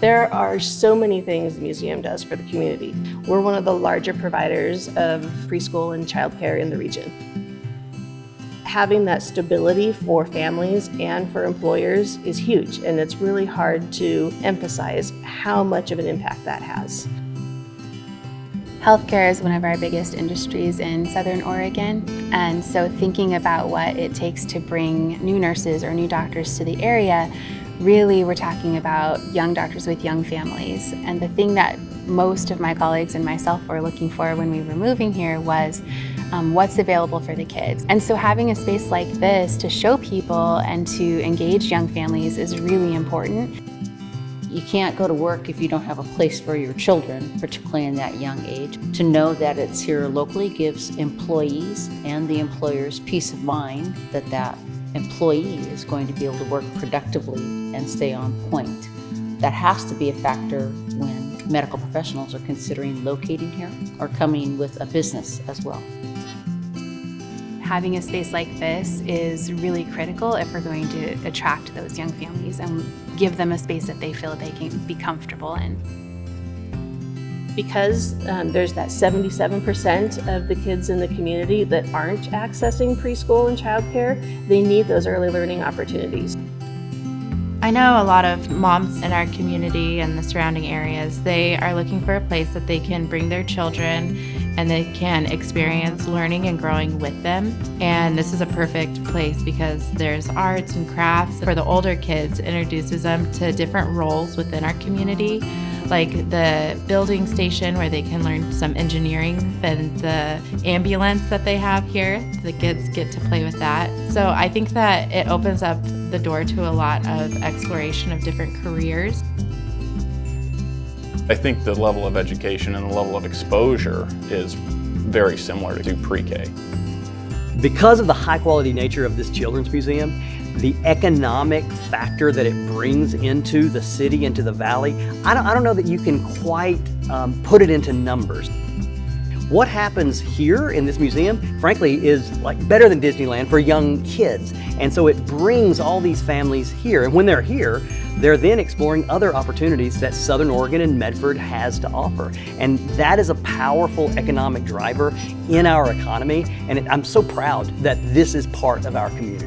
There are so many things the museum does for the community. We're one of the larger providers of preschool and childcare in the region. Having that stability for families and for employers is huge, and it's really hard to emphasize how much of an impact that has. Healthcare is one of our biggest industries in Southern Oregon, and so thinking about what it takes to bring new nurses or new doctors to the area, really we're talking about young doctors with young families. And the thing that most of my colleagues and myself were looking for when we were moving here was what's available for the kids. And so having a space like this to show people and to engage young families is really important. You can't go to work if you don't have a place for your children, particularly in that young age. To know that it's here locally gives employees and the employers peace of mind that that employee is going to be able to work productively and stay on point. That has to be a factor when medical professionals are considering locating here or coming with a business as well. Having a space like this is really critical if we're going to attract those young families and give them a space that they feel they can be comfortable in. Because there's that 77% of the kids in the community that aren't accessing preschool and childcare, they need those early learning opportunities. I know a lot of moms in our community and the surrounding areas, they are looking for a place that they can bring their children and they can experience learning and growing with them. And this is a perfect place because there's arts and crafts. For the older kids, it introduces them to different roles within our community, like the building station where they can learn some engineering, and the ambulance that they have here, the kids get to play with that. So I think that it opens up the door to a lot of exploration of different careers. I think the level of education and the level of exposure is very similar to pre-K. Because of the high quality nature of this children's museum, the economic factor that it brings into the city, into the valley, I don't know that you can quite put it into numbers. What happens here in this museum, frankly, is like better than Disneyland for young kids. And so it brings all these families here. And when they're here, they're then exploring other opportunities that Southern Oregon and Medford has to offer. And that is a powerful economic driver in our economy. And I'm so proud that this is part of our community.